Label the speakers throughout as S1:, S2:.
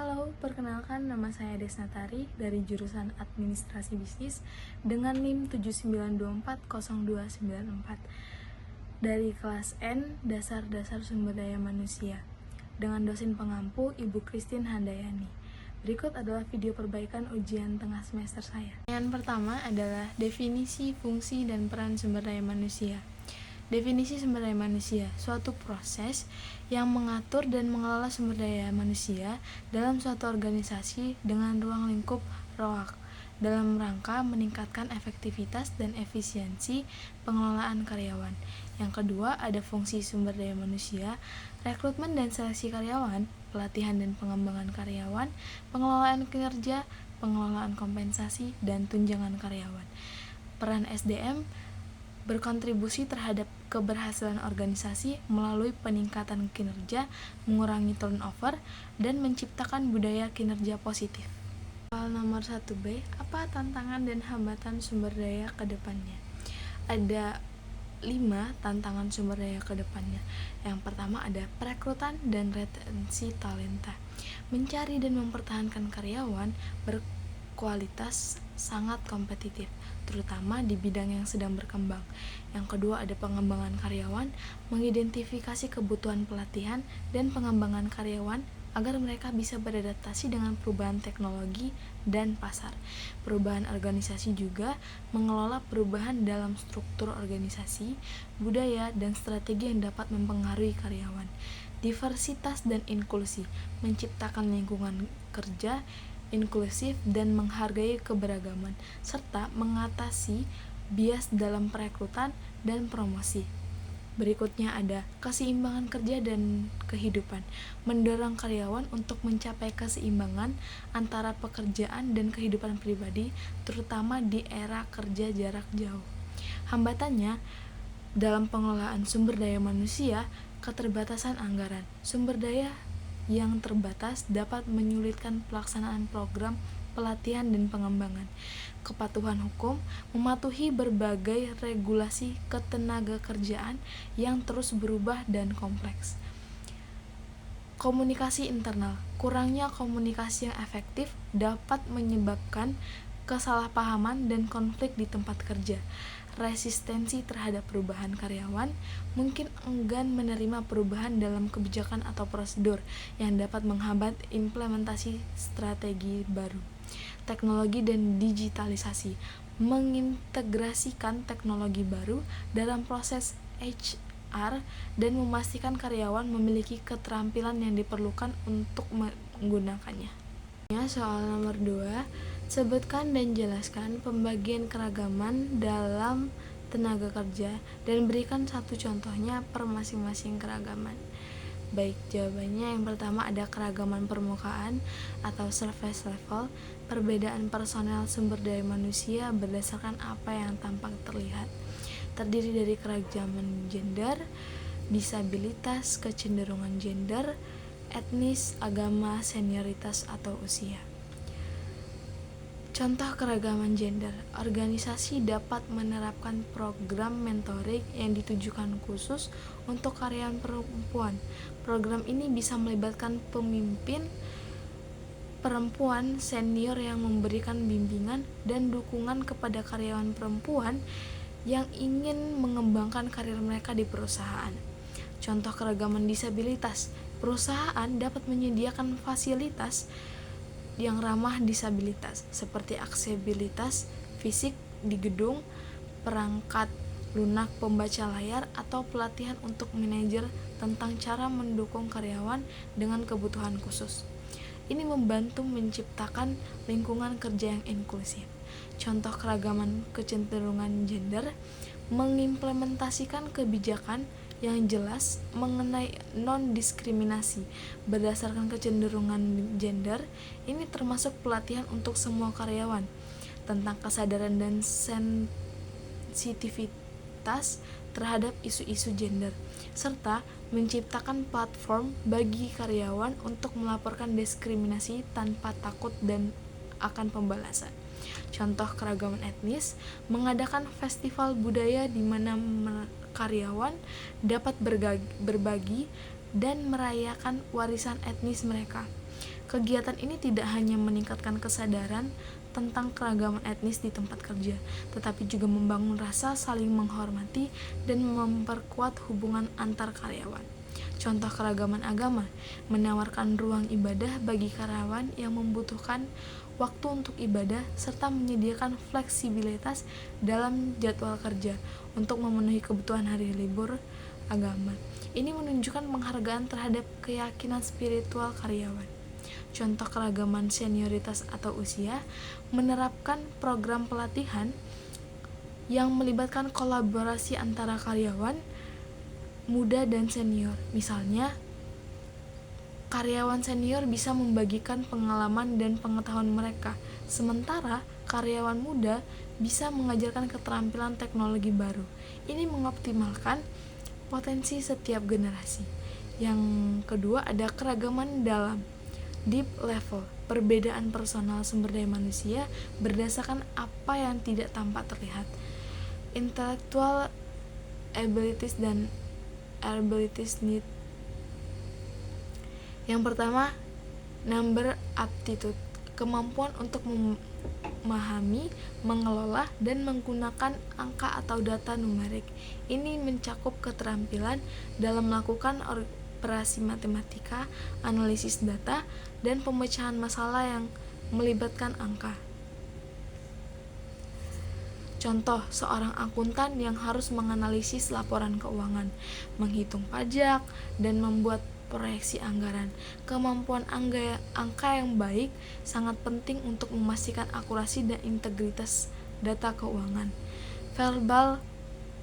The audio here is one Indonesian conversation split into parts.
S1: Halo, perkenalkan nama saya Desnatari dari jurusan Administrasi Bisnis dengan NIM 79240294 dari kelas N Dasar-Dasar Sumber Daya Manusia dengan dosen pengampu Ibu Christine Handayani. Berikut adalah video perbaikan ujian tengah semester saya. Yang pertama adalah definisi, fungsi, dan peran sumber daya manusia. Definisi sumber daya manusia, suatu proses yang mengatur dan mengelola sumber daya manusia dalam suatu organisasi dengan ruang lingkup ROAK dalam rangka meningkatkan efektivitas dan efisiensi pengelolaan karyawan. Yang kedua, ada fungsi sumber daya manusia, rekrutmen dan seleksi karyawan, pelatihan dan pengembangan karyawan, pengelolaan kinerja, pengelolaan kompensasi, dan tunjangan karyawan. Peran SDM berkontribusi terhadap keberhasilan organisasi melalui peningkatan kinerja, mengurangi turnover, dan menciptakan budaya kinerja positif. Soal nomor 1B, apa tantangan dan hambatan sumber daya ke depannya? Ada 5 tantangan sumber daya ke depannya. Yang pertama ada perekrutan dan retensi talenta. Mencari dan mempertahankan karyawan berkualitas sangat kompetitif, terutama di bidang yang sedang berkembang. Yang kedua ada pengembangan karyawan, mengidentifikasi kebutuhan pelatihan dan pengembangan karyawan agar mereka bisa beradaptasi dengan perubahan teknologi dan pasar. Perubahan organisasi juga mengelola perubahan dalam struktur organisasi, budaya, dan strategi yang dapat mempengaruhi karyawan. Diversitas dan inklusi, menciptakan lingkungan kerja inklusif dan menghargai keberagaman, serta mengatasi bias dalam perekrutan dan promosi. Berikutnya ada keseimbangan kerja dan kehidupan, mendorong karyawan untuk mencapai keseimbangan antara pekerjaan dan kehidupan pribadi, terutama di era kerja jarak jauh. Hambatannya dalam pengelolaan sumber daya manusia, keterbatasan anggaran. Sumber daya yang terbatas dapat menyulitkan pelaksanaan program pelatihan dan pengembangan. Kepatuhan hukum, mematuhi berbagai regulasi ketenagakerjaan yang terus berubah dan kompleks. Komunikasi internal, kurangnya komunikasi yang efektif dapat menyebabkan kesalahpahaman dan konflik di tempat kerja. Resistensi terhadap perubahan, karyawan mungkin enggan menerima perubahan dalam kebijakan atau prosedur yang dapat menghambat implementasi strategi baru. Teknologi dan digitalisasi, mengintegrasikan teknologi baru dalam proses HR dan memastikan karyawan memiliki keterampilan yang diperlukan untuk menggunakannya. Soal nomor 2, sebutkan dan jelaskan pembagian keragaman dalam tenaga kerja dan berikan satu contohnya per masing-masing keragaman. Baik, jawabannya yang pertama ada keragaman permukaan atau surface level, perbedaan personel sumber daya manusia berdasarkan apa yang tampak terlihat. Terdiri dari keragaman gender, disabilitas, kecenderungan gender, etnis, agama, senioritas, atau usia. Contoh keragaman gender, organisasi dapat menerapkan program mentoring yang ditujukan khusus untuk karyawan perempuan. Program ini bisa melibatkan pemimpin perempuan senior yang memberikan bimbingan dan dukungan kepada karyawan perempuan yang ingin mengembangkan karir mereka di perusahaan. Contoh keragaman disabilitas, perusahaan dapat menyediakan fasilitas yang ramah disabilitas seperti aksesibilitas fisik di gedung, perangkat lunak pembaca layar, atau pelatihan untuk manajer tentang cara mendukung karyawan dengan kebutuhan khusus. Ini membantu menciptakan lingkungan kerja yang inklusif. Contoh keragaman kecenderungan gender, mengimplementasikan kebijakan yang jelas mengenai non-diskriminasi berdasarkan kecenderungan gender. Ini termasuk pelatihan untuk semua karyawan tentang kesadaran dan sensitivitas terhadap isu-isu gender, serta menciptakan platform bagi karyawan untuk melaporkan diskriminasi tanpa takut dan akan pembalasan. Contoh keragaman etnis, mengadakan festival budaya di mana karyawan dapat berbagi dan merayakan warisan etnis mereka. Kegiatan ini tidak hanya meningkatkan kesadaran tentang keragaman etnis di tempat kerja, tetapi juga membangun rasa saling menghormati dan memperkuat hubungan antar karyawan. Contoh keragaman agama, menawarkan ruang ibadah bagi karyawan yang membutuhkan waktu untuk ibadah serta menyediakan fleksibilitas dalam jadwal kerja untuk memenuhi kebutuhan hari libur agama. Ini menunjukkan penghargaan terhadap keyakinan spiritual karyawan. Contoh keragaman senioritas atau usia, menerapkan program pelatihan yang melibatkan kolaborasi antara karyawan muda dan senior. Misalnya, karyawan senior bisa membagikan pengalaman dan pengetahuan mereka, sementara karyawan muda bisa mengajarkan keterampilan teknologi baru. Ini mengoptimalkan potensi setiap generasi. Yang kedua ada keragaman dalam deep level, perbedaan personal sumber daya manusia berdasarkan apa yang tidak tampak terlihat. Intellectual abilities dan abilities need. Yang pertama, number aptitude, kemampuan untuk memahami, mengelola, dan menggunakan angka atau data numerik. Ini mencakup keterampilan dalam melakukan operasi matematika, analisis data, dan pemecahan masalah yang melibatkan angka. Contoh, seorang akuntan yang harus menganalisis laporan keuangan, menghitung pajak, dan membuat proyeksi anggaran. Kemampuan angka yang baik sangat penting untuk memastikan akurasi dan integritas data keuangan. Verbal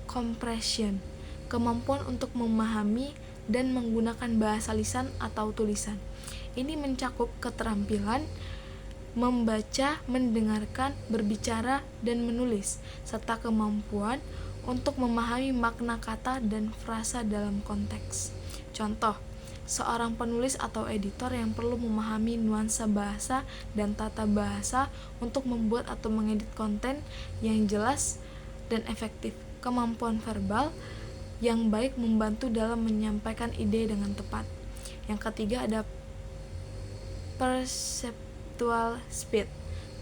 S1: comprehension, kemampuan untuk memahami dan menggunakan bahasa lisan atau tulisan. Ini mencakup keterampilan membaca, mendengarkan, berbicara, dan menulis, serta kemampuan untuk memahami makna kata dan frasa dalam konteks. Contoh, seorang penulis atau editor yang perlu memahami nuansa bahasa dan tata bahasa untuk membuat atau mengedit konten yang jelas dan efektif. Kemampuan verbal yang baik membantu dalam menyampaikan ide dengan tepat. Yang ketiga ada perceptual speed,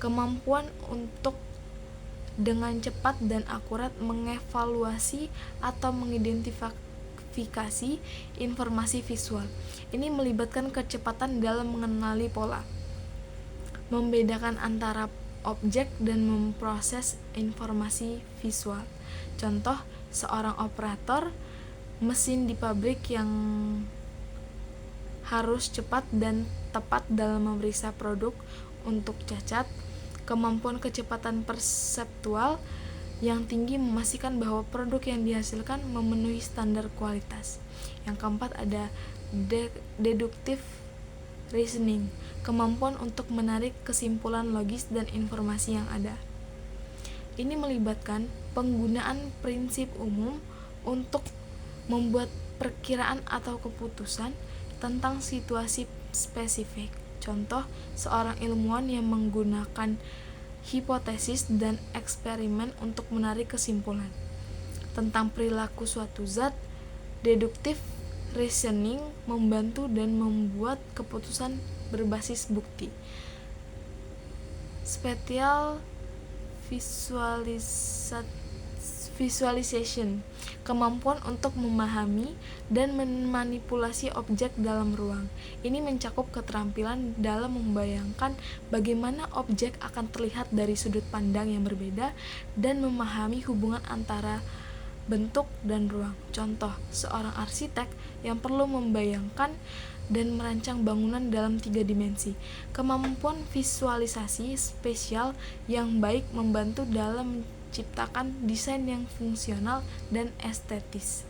S1: kemampuan untuk dengan cepat dan akurat mengevaluasi atau mengidentifikasi informasi visual. Ini melibatkan kecepatan dalam mengenali pola, membedakan antara objek dan memproses informasi visual. Contoh, seorang operator mesin di pabrik yang harus cepat dan tepat dalam memeriksa produk untuk cacat. Kemampuan kecepatan perseptual yang tinggi memastikan bahwa produk yang dihasilkan memenuhi standar kualitas. Yang keempat ada deductive reasoning, kemampuan untuk menarik kesimpulan logis dan informasi yang ada. Ini melibatkan penggunaan prinsip umum untuk membuat perkiraan atau keputusan tentang situasi spesifik. Contoh, seorang ilmuwan yang menggunakan hipotesis dan eksperimen untuk menarik kesimpulan tentang perilaku suatu zat. Deductive reasoning membantu dan membuat keputusan berbasis bukti. Spatial visualization, kemampuan untuk memahami dan memanipulasi objek dalam ruang. Ini mencakup keterampilan dalam membayangkan bagaimana objek akan terlihat dari sudut pandang yang berbeda dan memahami hubungan antara bentuk dan ruang. Contoh, seorang arsitek yang perlu membayangkan dan merancang bangunan dalam 3 dimensi. Kemampuan visualisasi spesial yang baik membantu dalam menciptakan desain yang fungsional dan estetis.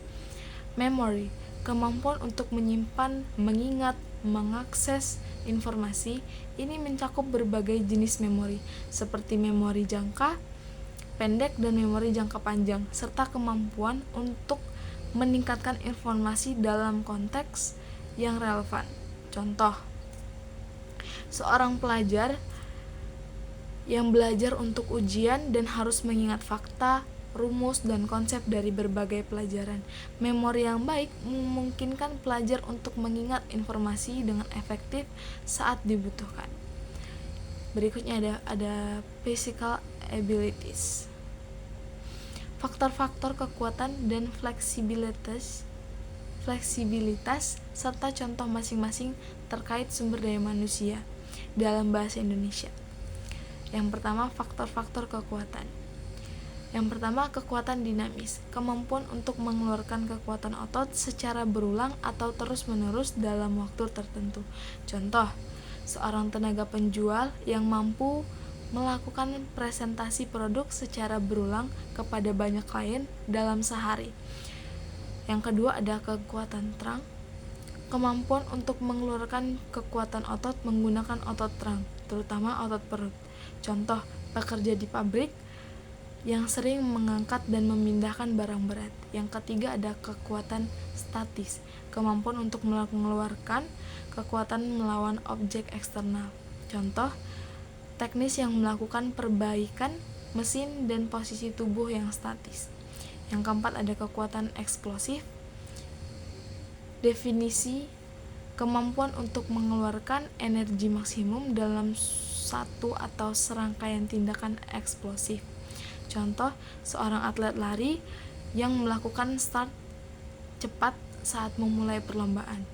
S1: Memory, kemampuan untuk menyimpan, mengingat, mengakses informasi. Ini mencakup berbagai jenis memori, seperti memori jangka pendek dan memori jangka panjang, serta kemampuan untuk meningkatkan informasi dalam konteks yang relevan. Contoh, seorang pelajar yang belajar untuk ujian dan harus mengingat fakta, rumus, dan konsep dari berbagai pelajaran. Memori yang baik memungkinkan pelajar untuk mengingat informasi dengan efektif saat dibutuhkan. Berikutnya ada physical abilities. Faktor-faktor kekuatan dan fleksibilitas serta contoh masing-masing terkait sumber daya manusia dalam bahasa Indonesia. Yang pertama, faktor-faktor kekuatan. Yang pertama, kekuatan dinamis, kemampuan untuk mengeluarkan kekuatan otot secara berulang atau terus-menerus dalam waktu tertentu. Contoh, seorang tenaga penjual yang mampu melakukan presentasi produk secara berulang kepada banyak klien dalam sehari. Yang kedua, ada kekuatan terang, kemampuan untuk mengeluarkan kekuatan otot menggunakan otot terang, terutama otot perut. Contoh, pekerja di pabrik yang sering mengangkat dan memindahkan barang berat. Yang ketiga, ada kekuatan statis, kemampuan untuk mengeluarkan kekuatan melawan objek eksternal. Contoh, teknis yang melakukan perbaikan mesin dan posisi tubuh yang statis. Yang keempat, ada kekuatan eksplosif. Definisi, kemampuan untuk mengeluarkan energi maksimum dalam satu atau serangkaian tindakan eksplosif. Contoh, seorang atlet lari yang melakukan start cepat saat memulai perlombaan.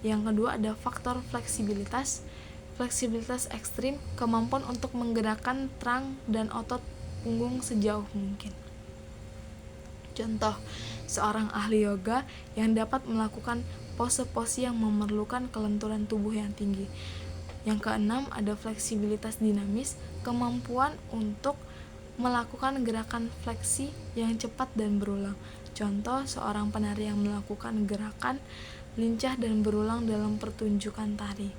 S1: Yang kedua, ada faktor fleksibilitas ekstrim, kemampuan untuk menggerakkan terang dan otot punggung sejauh mungkin. Contoh, seorang ahli yoga yang dapat melakukan pose-pose yang memerlukan kelenturan tubuh yang tinggi. Yang keenam, ada fleksibilitas dinamis, kemampuan untuk melakukan gerakan fleksi yang cepat dan berulang. Contoh, seorang penari yang melakukan gerakan lincah dan berulang dalam pertunjukan tari.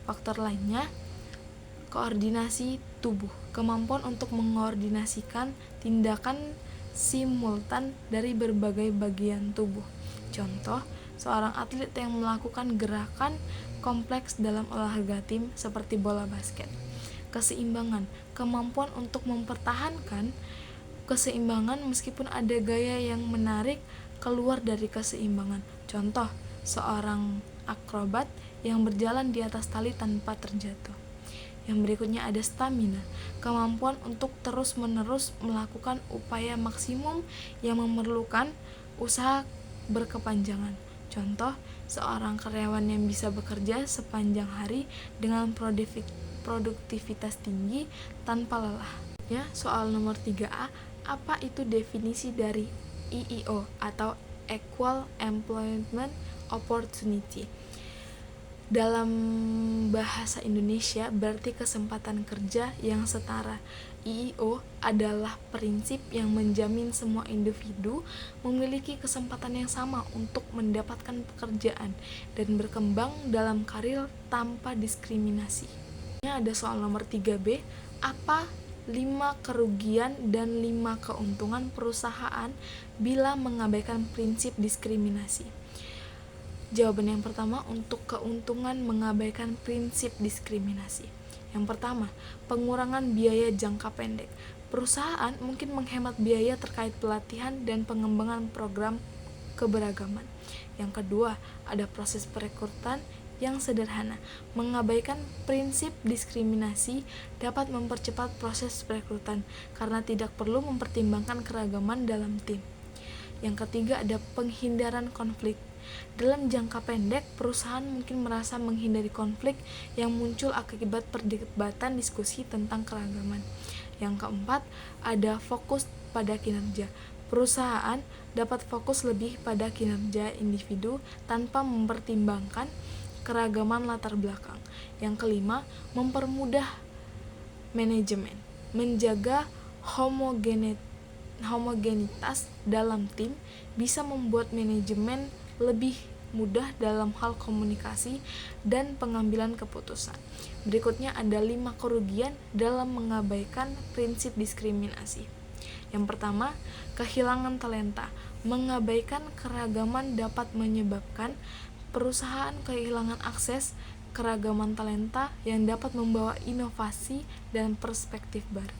S1: Faktor lainnya, koordinasi tubuh, kemampuan untuk mengkoordinasikan tindakan simultan dari berbagai bagian tubuh. Contoh, seorang atlet yang melakukan gerakan kompleks dalam olahraga tim seperti bola basket. Keseimbangan, kemampuan untuk mempertahankan keseimbangan meskipun ada gaya yang menarik keluar dari keseimbangan. Contoh, seorang akrobat yang berjalan di atas tali tanpa terjatuh. Yang berikutnya ada stamina, kemampuan untuk terus-menerus melakukan upaya maksimum yang memerlukan usaha berkepanjangan. Contoh, seorang karyawan yang bisa bekerja sepanjang hari dengan produktivitas tinggi tanpa lelah. Ya, soal nomor 3A, apa itu definisi dari EEO atau Equal Employment Opportunity? Dalam bahasa Indonesia berarti kesempatan kerja yang setara. EEO adalah prinsip yang menjamin semua individu memiliki kesempatan yang sama untuk mendapatkan pekerjaan dan berkembang dalam karir tanpa diskriminasi. Ini ada soal nomor 3B, apa 5 kerugian dan 5 keuntungan perusahaan bila mengabaikan prinsip diskriminasi? Jawaban yang pertama, untuk keuntungan mengabaikan prinsip diskriminasi. Yang pertama, pengurangan biaya jangka pendek. Perusahaan mungkin menghemat biaya terkait pelatihan dan pengembangan program keberagaman. Yang kedua, ada proses perekrutan yang sederhana. Mengabaikan prinsip diskriminasi dapat mempercepat proses perekrutan karena tidak perlu mempertimbangkan keragaman dalam tim. Yang ketiga, ada penghindaran konflik. Dalam jangka pendek, perusahaan mungkin merasa menghindari konflik yang muncul akibat perdebatan diskusi tentang keragaman. Yang keempat, ada fokus pada kinerja. Perusahaan dapat fokus lebih pada kinerja individu tanpa mempertimbangkan keragaman latar belakang. Yang kelima, mempermudah manajemen, menjaga homogenitas dalam tim bisa membuat manajemen lebih mudah dalam hal komunikasi dan pengambilan keputusan. Berikutnya ada 5 kerugian dalam mengabaikan prinsip diskriminasi. Yang pertama, kehilangan talenta. Mengabaikan keragaman dapat menyebabkan perusahaan kehilangan akses keragaman talenta yang dapat membawa inovasi dan perspektif baru.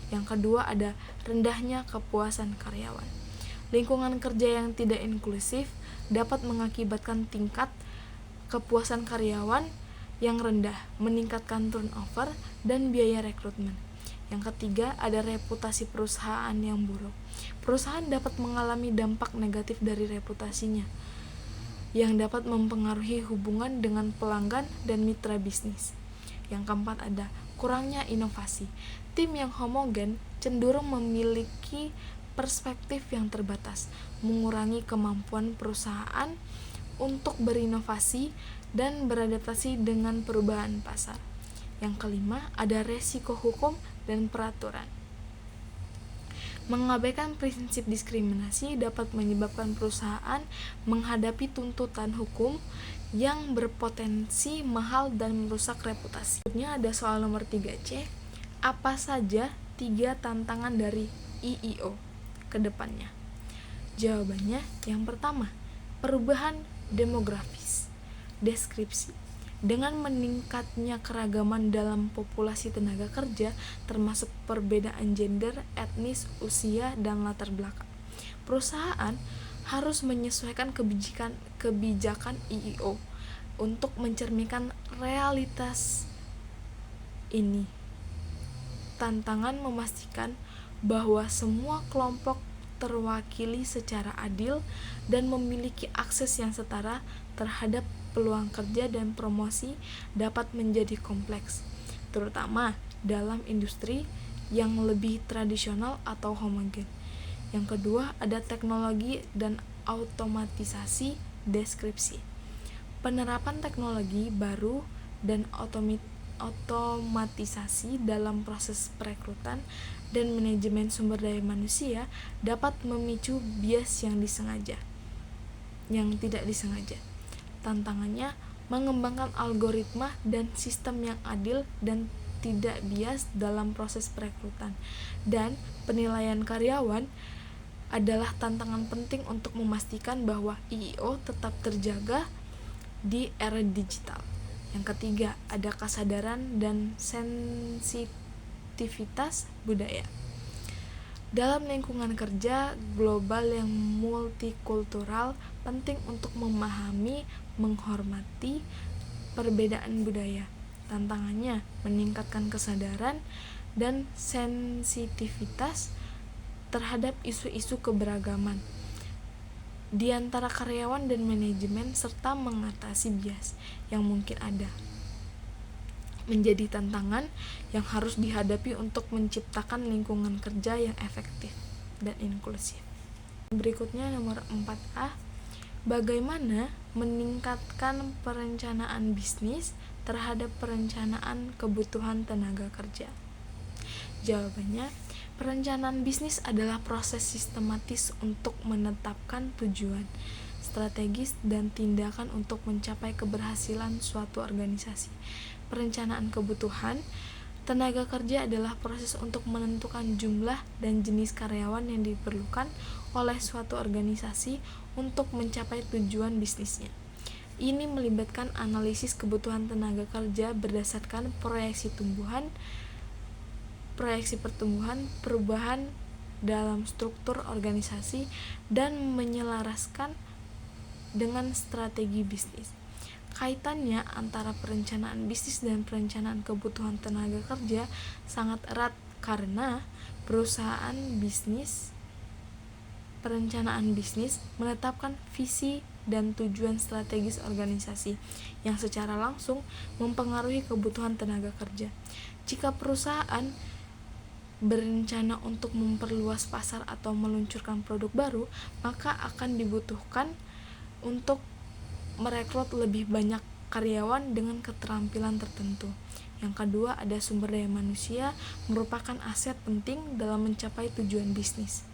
S1: Yang kedua ada rendahnya kepuasan karyawan. Lingkungan kerja yang tidak inklusif dapat mengakibatkan tingkat kepuasan karyawan yang rendah, meningkatkan turnover dan biaya rekrutmen. Yang ketiga ada reputasi perusahaan yang buruk. Perusahaan dapat mengalami dampak negatif dari reputasinya, yang dapat mempengaruhi hubungan dengan pelanggan dan mitra bisnis. Yang keempat ada kurangnya inovasi. Tim yang homogen cenderung memiliki perspektif yang terbatas, mengurangi kemampuan perusahaan untuk berinovasi dan beradaptasi dengan perubahan pasar. Yang kelima ada resiko hukum dan peraturan. Mengabaikan prinsip diskriminasi dapat menyebabkan perusahaan menghadapi tuntutan hukum yang berpotensi mahal dan merusak reputasi. Selanjutnya ada soal nomor 3C. Apa saja 3 tantangan dari IEO ke depannya? Jawabannya yang pertama, perubahan demografis. Deskripsi. Dengan meningkatnya keragaman dalam populasi tenaga kerja, termasuk perbedaan gender, etnis, usia, dan latar belakang, perusahaan harus menyesuaikan kebijakan IEO untuk mencerminkan realitas ini. Tantangan memastikan bahwa semua kelompok terwakili secara adil dan memiliki akses yang setara terhadap peluang kerja dan promosi dapat menjadi kompleks, terutama dalam industri yang lebih tradisional atau homogen. Yang kedua ada teknologi dan automatisasi. Deskripsi. Penerapan teknologi baru dan otomatisasi dalam proses perekrutan dan manajemen sumber daya manusia dapat memicu bias yang tidak disengaja. Tantangannya mengembangkan algoritma dan sistem yang adil dan tidak bias dalam proses perekrutan dan penilaian karyawan adalah tantangan penting untuk memastikan bahwa IEO tetap terjaga di era digital. Yang ketiga, ada kesadaran dan sensitivitas budaya. Dalam lingkungan kerja global yang multikultural, penting untuk memahami, menghormati perbedaan budaya. Tantangannya meningkatkan kesadaran dan sensitivitas terhadap isu-isu keberagaman di antara karyawan dan manajemen, serta mengatasi bias yang mungkin ada menjadi tantangan yang harus dihadapi untuk menciptakan lingkungan kerja yang efektif dan inklusif. Berikutnya nomor 4A, bagaimana meningkatkan perencanaan bisnis terhadap perencanaan kebutuhan tenaga kerja? Jawabannya, perencanaan bisnis adalah proses sistematis untuk menetapkan tujuan, strategis, dan tindakan untuk mencapai keberhasilan suatu organisasi. Perencanaan kebutuhan tenaga kerja adalah proses untuk menentukan jumlah dan jenis karyawan yang diperlukan oleh suatu organisasi untuk mencapai tujuan bisnisnya. Ini melibatkan analisis kebutuhan tenaga kerja berdasarkan proyeksi pertumbuhan, perubahan dalam struktur organisasi, dan menyelaraskan dengan strategi bisnis. Kaitannya antara perencanaan bisnis dan perencanaan kebutuhan tenaga kerja sangat erat karena perencanaan bisnis menetapkan visi dan tujuan strategis organisasi yang secara langsung mempengaruhi kebutuhan tenaga kerja. Jika perusahaan berencana untuk memperluas pasar atau meluncurkan produk baru, maka akan dibutuhkan untuk merekrut lebih banyak karyawan dengan keterampilan tertentu. Yang kedua, ada sumber daya manusia merupakan aset penting dalam mencapai tujuan bisnis.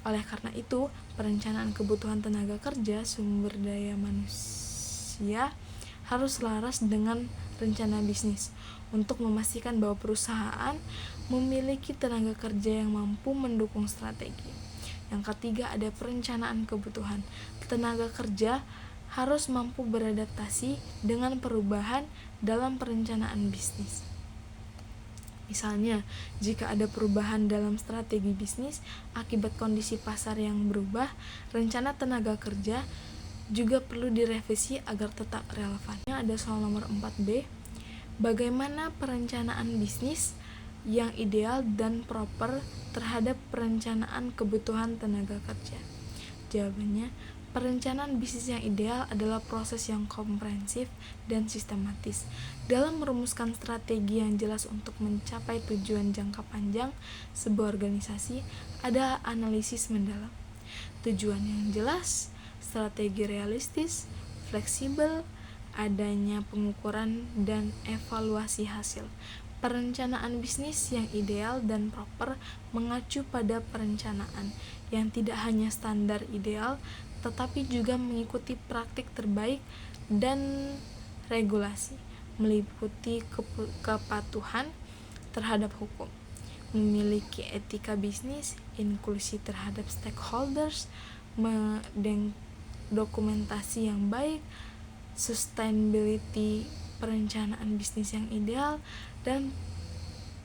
S1: Oleh karena itu, perencanaan kebutuhan tenaga kerja sumber daya manusia harus selaras dengan rencana bisnis untuk memastikan bahwa perusahaan memiliki tenaga kerja yang mampu mendukung strategi. Yang ketiga, ada perencanaan kebutuhan tenaga kerja harus mampu beradaptasi dengan perubahan dalam perencanaan bisnis. Misalnya, jika ada perubahan dalam strategi bisnis akibat kondisi pasar yang berubah, rencana tenaga kerja juga perlu direvisi agar tetap relevan. Ada soal nomor 4B, bagaimana perencanaan bisnis yang ideal dan proper terhadap perencanaan kebutuhan tenaga kerja? Jawabannya, perencanaan bisnis yang ideal adalah proses yang komprehensif dan sistematis. Dalam merumuskan strategi yang jelas untuk mencapai tujuan jangka panjang sebuah organisasi, ada analisis mendalam. Tujuan yang jelas, strategi realistis, fleksibel, adanya pengukuran dan evaluasi hasil. Perencanaan bisnis yang ideal dan proper mengacu pada perencanaan yang tidak hanya standar ideal, tetapi juga mengikuti praktik terbaik dan regulasi, meliputi kepatuhan terhadap hukum, memiliki etika bisnis, inklusi terhadap stakeholders, dokumentasi yang baik, sustainability perencanaan bisnis yang ideal, dan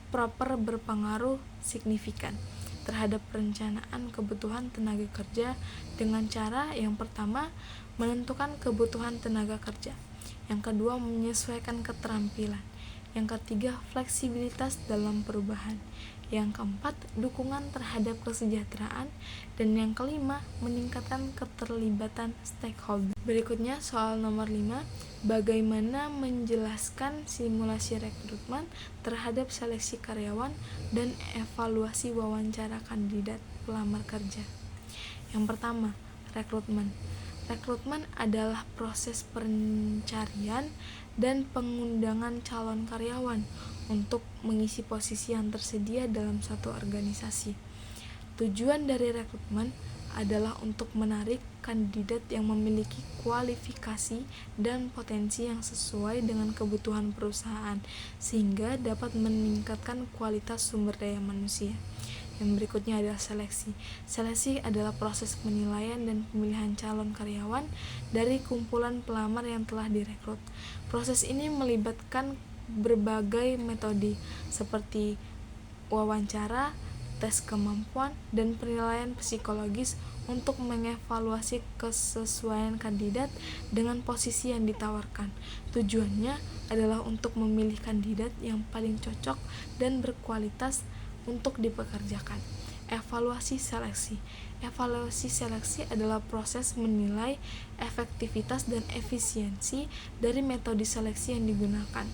S1: proper berpengaruh signifikan terhadap perencanaan kebutuhan tenaga kerja dengan cara yang pertama, menentukan kebutuhan tenaga kerja, yang kedua, menyesuaikan keterampilan, yang ketiga, fleksibilitas dalam perubahan, yang keempat, dukungan terhadap kesejahteraan, dan yang kelima, meningkatkan keterlibatan stakeholder. Berikutnya soal nomor 5, bagaimana menjelaskan simulasi rekrutmen terhadap seleksi karyawan dan evaluasi wawancara kandidat pelamar kerja. Yang pertama, rekrutmen. Rekrutmen adalah proses pencarian dan pengundangan calon karyawan untuk mengisi posisi yang tersedia dalam suatu organisasi. Tujuan dari rekrutmen adalah untuk menarik kandidat yang memiliki kualifikasi dan potensi yang sesuai dengan kebutuhan perusahaan, sehingga dapat meningkatkan kualitas sumber daya manusia. Yang berikutnya adalah seleksi. Seleksi adalah proses penilaian dan pemilihan calon karyawan dari kumpulan pelamar yang telah direkrut. Proses ini melibatkan berbagai metode seperti wawancara, tes kemampuan, dan penilaian psikologis untuk mengevaluasi kesesuaian kandidat dengan posisi yang ditawarkan. Tujuannya adalah untuk memilih kandidat yang paling cocok dan berkualitas untuk dipekerjakan. Evaluasi seleksi. Evaluasi seleksi adalah proses menilai efektivitas dan efisiensi dari metode seleksi yang digunakan.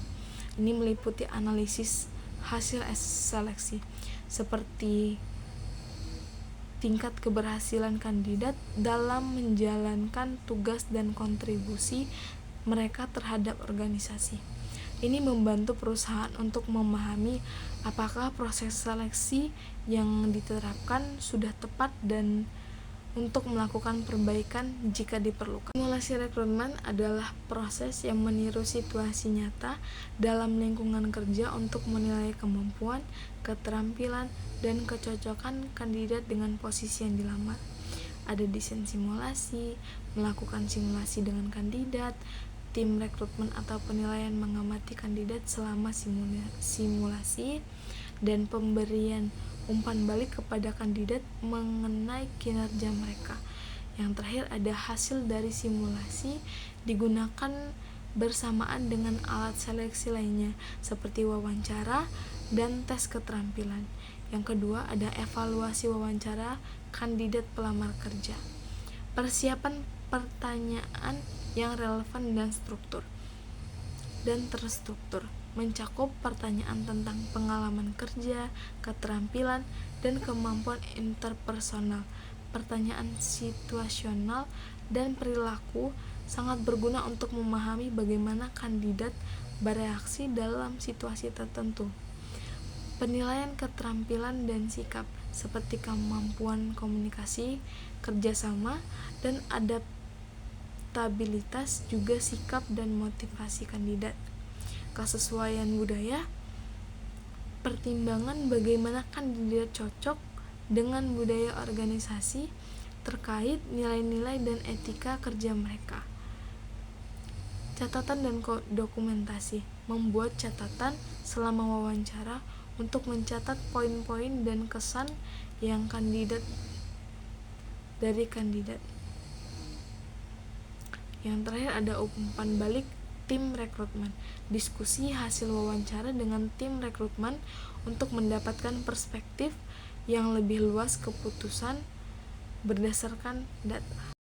S1: Ini meliputi analisis hasil seleksi, seperti tingkat keberhasilan kandidat dalam menjalankan tugas dan kontribusi mereka terhadap organisasi. Ini membantu perusahaan untuk memahami apakah proses seleksi yang diterapkan sudah tepat dan untuk melakukan perbaikan jika diperlukan. Simulasi rekrutmen adalah proses yang meniru situasi nyata dalam lingkungan kerja untuk menilai kemampuan, keterampilan, dan kecocokan kandidat dengan posisi yang dilamar. Ada desain simulasi, melakukan simulasi dengan kandidat, tim rekrutmen atau penilaian mengamati kandidat selama simulasi, dan pemberian umpan balik kepada kandidat mengenai kinerja mereka. Yang terakhir ada hasil dari simulasi digunakan bersamaan dengan alat seleksi lainnya seperti wawancara dan tes keterampilan. Yang kedua ada evaluasi wawancara kandidat pelamar kerja. Persiapan pertanyaan yang relevan dan terstruktur mencakup pertanyaan tentang pengalaman kerja, keterampilan, dan kemampuan interpersonal. Pertanyaan situasional dan perilaku sangat berguna untuk memahami bagaimana kandidat bereaksi dalam situasi tertentu. Penilaian keterampilan dan sikap, seperti kemampuan komunikasi, kerjasama, dan adaptabilitas, juga sikap dan motivasi kandidat. Kesesuaian budaya, pertimbangan bagaimana kandidat cocok dengan budaya organisasi terkait nilai-nilai dan etika kerja mereka. Catatan dan dokumentasi, membuat catatan selama wawancara untuk mencatat poin-poin dan kesan yang dari kandidat. Yang terakhir ada umpan balik tim rekrutmen. Diskusi hasil wawancara dengan tim rekrutmen untuk mendapatkan perspektif yang lebih luas keputusan berdasarkan data.